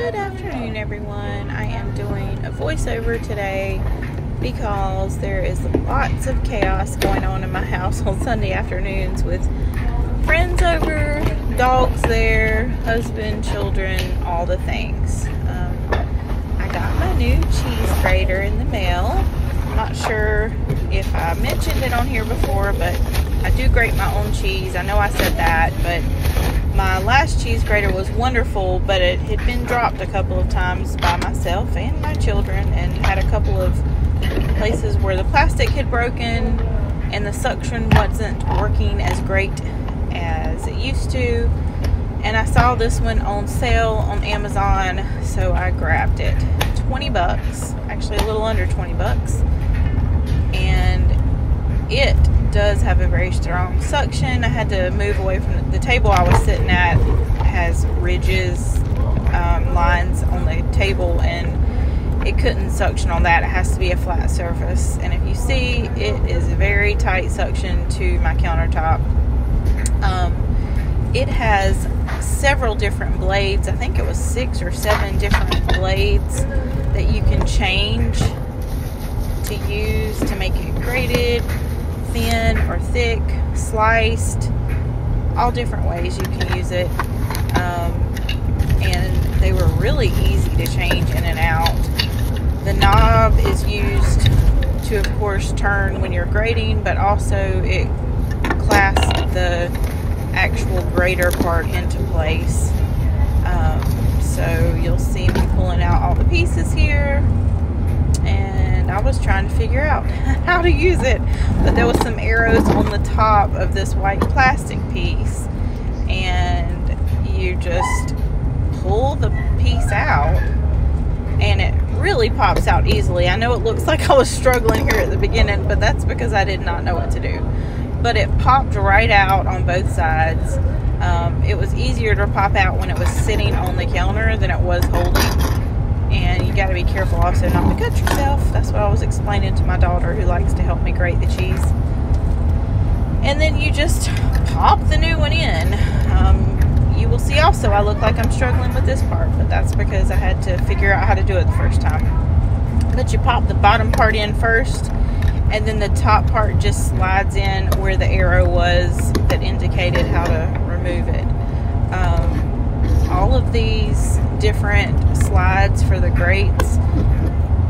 Good afternoon, everyone. I am doing a voiceover today because there is lots of chaos going on in my house on Sunday afternoons with friends over, dogs there, husband, children, all the things. I got my new cheese grater in the mail. I'm not sure if I mentioned it on here before, but I do grate my own cheese. I know I said that, but my last cheese grater was wonderful, but it had been dropped a couple of times by myself and my children, and had a couple of places where the plastic had broken and the suction wasn't working as great as it used to. And I saw this one on sale on Amazon, so I grabbed it. 20 bucks, actually a little under 20 bucks. And it does have a very strong suction. I had to move away from the table I was sitting at. Has ridges, lines on the table, and it couldn't suction on that. It has to be a flat surface. And if you see, it is a very tight suction to my countertop. It has several different blades. I think it was 6 or 7 different blades that you can change to use to make it grated, thin or thick, sliced, all different ways you can use it. And they were really easy to change in and out. The knob is used to, of course, turn when you're grating, but also it clasps the actual grater part into place. So you'll see me pulling out all the pieces here, and I was trying to figure out how to use it, but there was some arrows on the top of this white plastic piece, and you just pull the piece out and it really pops out easily. I know it looks like I was struggling here at the beginning, but that's because I did not know what to do. But it popped right out on both sides. It was easier to pop out when it was sitting on the counter than it was holding. And you got to be careful also not to cut yourself. That's what I was explaining to my daughter, who likes to help me grate the cheese. And then you just pop the new one in. You will see also I look like I'm struggling with this part, but that's because I had to figure out how to do it the first time. But you pop the bottom part in first, and then the top part just slides in where the arrow was that indicated how to remove it. All of these different slides for the grates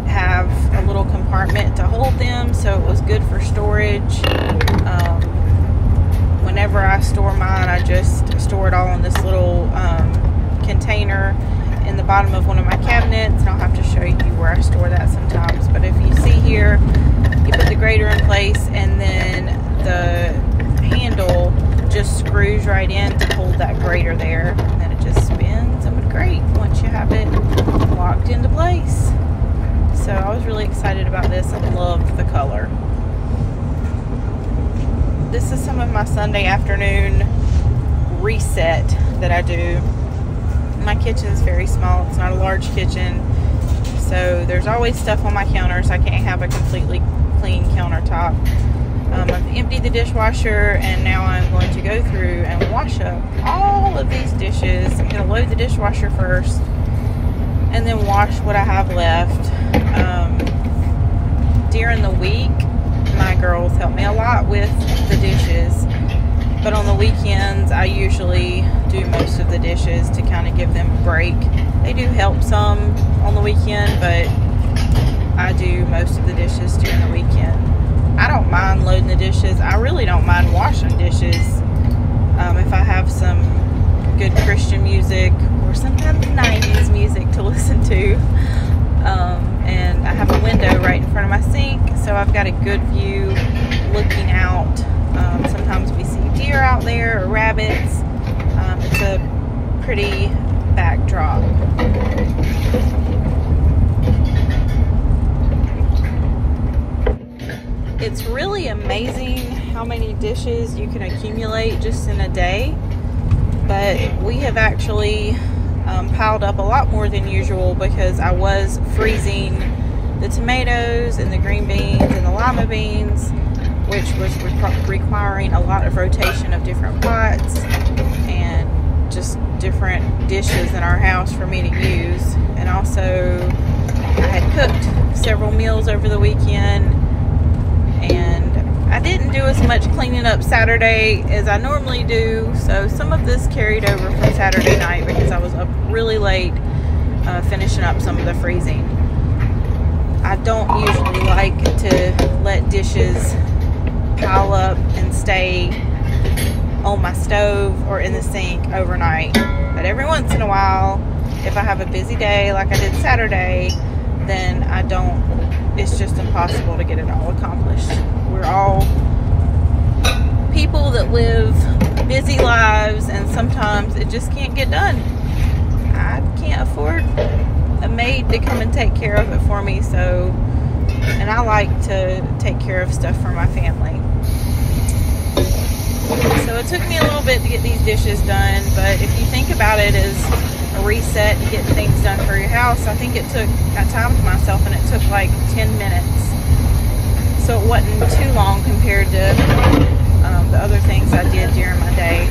have a little compartment to hold them, so it was good for storage. Whenever I store mine, I just store it all in this little container in the bottom of one of my cabinets, and I'll have to show you where I store that sometimes. But if you see here, you put the grater in place, and then the handle just screws right in to hold that grater there, and then it just spins and would grate once you have it locked into place. So I was really excited about this. I loved the color. This is some of my Sunday afternoon reset that I do. My kitchen is very small. It's not a large kitchen, so there's always stuff on my counters. I can't have a completely clean countertop. I've emptied the dishwasher, and now I'm going to go through and wash up all of these dishes. I'm going to load the dishwasher first and then wash what I have left. During the week, my girls help me a lot with the dishes, but on the weekends I usually do most of the dishes to kind of give them a break. They do help some on the weekend, but I do most of the dishes during the weekend. I don't mind loading the dishes. I really don't mind washing dishes if I have some good Christian music or sometimes 90s music to listen to. And I have a window right in front of my sink, so I've got a good view looking out. Sometimes we see deer out there or rabbits. It's a pretty backdrop. It's really amazing how many dishes you can accumulate just in a day, but we have actually piled up a lot more than usual because I was freezing the tomatoes and the green beans and the lima beans, which was requiring a lot of rotation of different pots, and just different dishes in our house for me to use. And also I had cooked several meals over the weekend, and I didn't do as much cleaning up Saturday as I normally do, so some of this carried over from Saturday night because I was up really late finishing up some of the freezing. I don't usually like to let dishes pile up and stay on my stove or in the sink overnight, but every once in a while, if I have a busy day like I did Saturday, then it's just impossible to get it all accomplished. We're all people that live busy lives, and sometimes it just can't get done. I can't afford a maid to come and take care of it for me, and I like to take care of stuff for my family. So it took me a little bit to get these dishes done, but if you think about it as a reset to get things done for your house, I think I timed myself and it took like 10 minutes. So it wasn't too long compared to the other things I did during my day.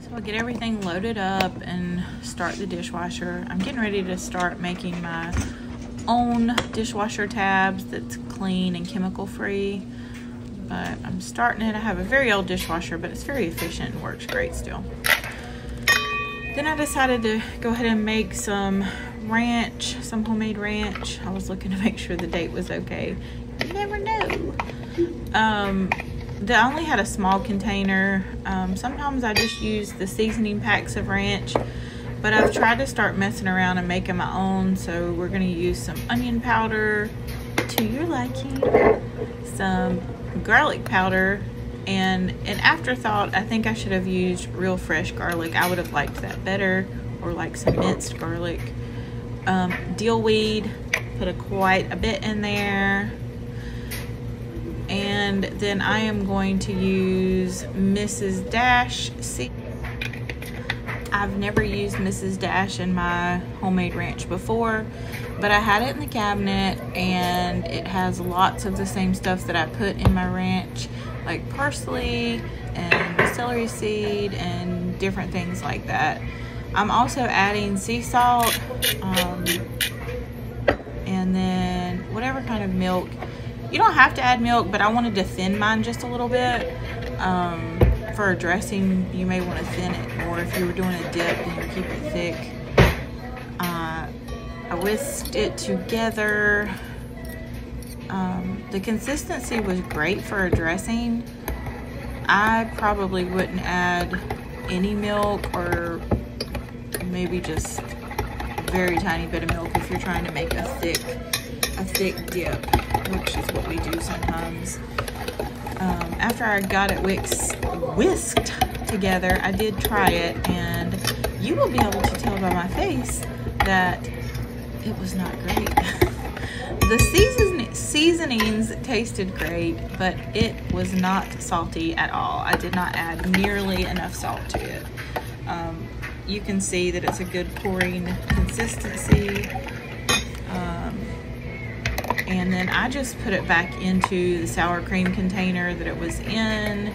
So I'll get everything loaded up and start the dishwasher. I'm getting ready to start making my own dishwasher tabs that's clean and chemical free, but I'm starting it. I have a very old dishwasher, but it's very efficient and works great still. Then I decided to go ahead and make some ranch, some homemade ranch. I was looking to make sure the date was okay. You never know. I only had a small container. Sometimes I just use the seasoning packs of ranch, but I've tried to start messing around and making my own. So we're gonna use some onion powder to your liking, some garlic powder, and an afterthought, I think I should have used real fresh garlic. I would have liked that better, or like some minced garlic. Dill weed, put quite a bit in there. And then I am going to use Mrs. Dash. See, I've never used Mrs. Dash in my homemade ranch before, but I had it in the cabinet, and it has lots of the same stuff that I put in my ranch, like parsley and celery seed and different things like that. I'm also adding sea salt, and then whatever kind of milk. You don't have to add milk, but I wanted to thin mine just a little bit. For a dressing, you may want to thin it more. If you were doing a dip, then you keep it thick. I whisked it together. The consistency was great for a dressing. I probably wouldn't add any milk, or maybe just a very tiny bit of milk if you're trying to make a thick dip, which is what we do sometimes. After I got it whisked together, I did try it, and you will be able to tell by my face that it was not great. The seasonings tasted great, but it was not salty at all. I did not add nearly enough salt to it. You can see that it's a good pouring consistency. And then I just put it back into the sour cream container that it was in.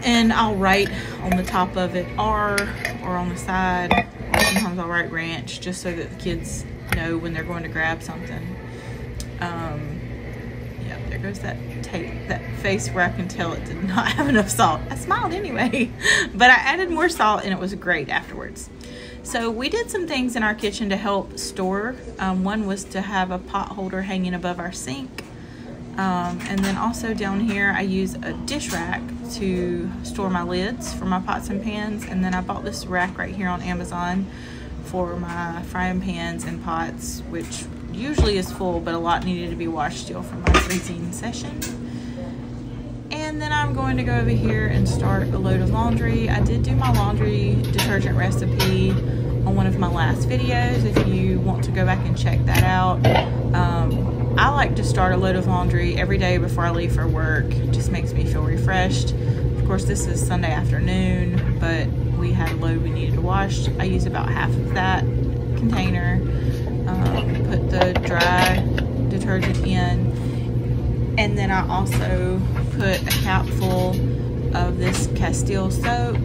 And I'll write on the top of it R, or on the side, or sometimes I'll write ranch, just so that the kids know when they're going to grab something. Yeah, there goes that face where I can tell it did not have enough salt. I smiled anyway, but I added more salt and it was great afterwards. So we did some things in our kitchen to help store. One was to have a pot holder hanging above our sink. And then also down here, I use a dish rack to store my lids for my pots and pans. And then I bought this rack right here on Amazon for my frying pans and pots, which usually is full, but a lot needed to be washed still from my freezing session. And then I'm going to go over here and start a load of laundry. I did do my laundry detergent recipe on one of my last videos, if you want to go back and check that out. I like to start a load of laundry every day before I leave for work. It just makes me feel refreshed. Of course, this is Sunday afternoon, but we had a load we needed to wash. I use about half of that container. Put the dry detergent in, and then I also put a capful of this Castile soap,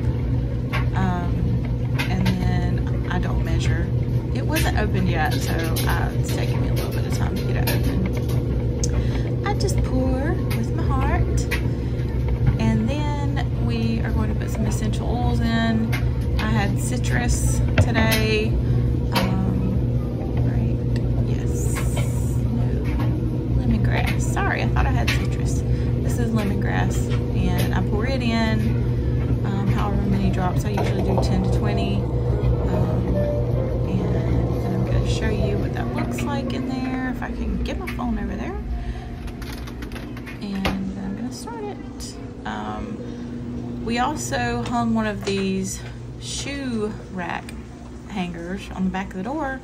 and then I don't measure. It wasn't opened yet, so it's taking me a little bit of time to get it open. I just pour with my heart, and then we are going to put some essential oils in. I had citrus today. Sorry, I thought I had citrus. This is lemongrass, and I pour it in however many drops. I usually do 10 to 20. And I'm going to show you what that looks like in there, if I can get my phone over there. And I'm going to start it. We also hung one of these shoe rack hangers on the back of the door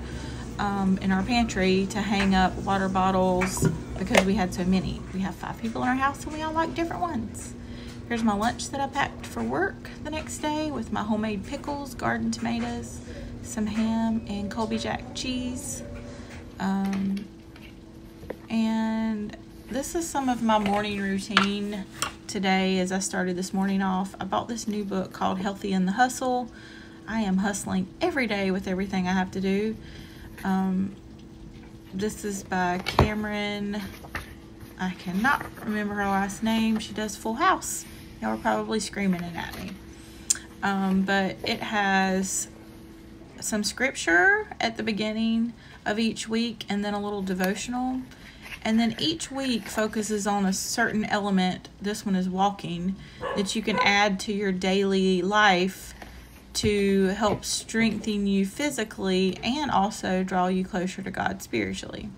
in our pantry to hang up water bottles, because we had so many. We have 5 people in our house and we all like different ones. Here's my lunch that I packed for work the next day with my homemade pickles, garden tomatoes, some ham, and Colby Jack cheese. And this is some of my morning routine today as I started this morning off. I bought this new book called Healthy in the Hustle. I am hustling every day with everything I have to do. This is by Cameron. I cannot remember her last name. She does Full House. Y'all are probably screaming it at me. But it has some scripture at the beginning of each week and then a little devotional. And then each week focuses on a certain element, this one is walking, that you can add to your daily life to help strengthen you physically and also draw you closer to God spiritually.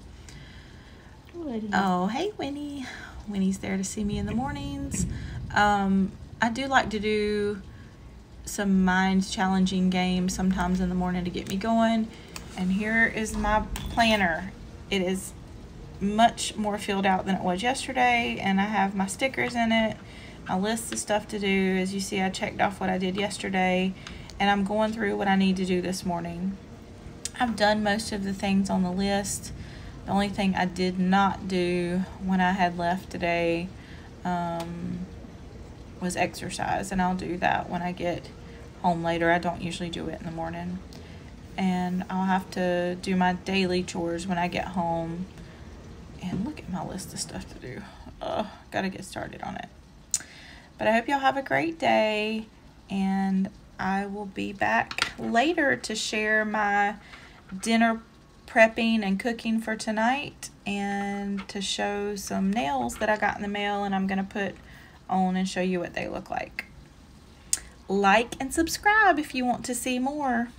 Oh, hey Winnie. Winnie's there to see me in the mornings. I do like to do some mind challenging games sometimes in the morning to get me going. And here is my planner. It is much more filled out than it was yesterday, and I have my stickers in it, a list of stuff to do. As you see, I checked off what I did yesterday, and I'm going through what I need to do this morning. I've done most of the things on the list. The only thing I did not do when I had left today was exercise, and I'll do that when I get home later. I don't usually do it in the morning. And I'll have to do my daily chores when I get home. And look at my list of stuff to do. Gotta get started on it. But I hope y'all have a great day, and I will be back later to share my dinner prepping and cooking for tonight, and to show some nails that I got in the mail and I'm gonna put on and show you what they look like. Like and subscribe if you want to see more.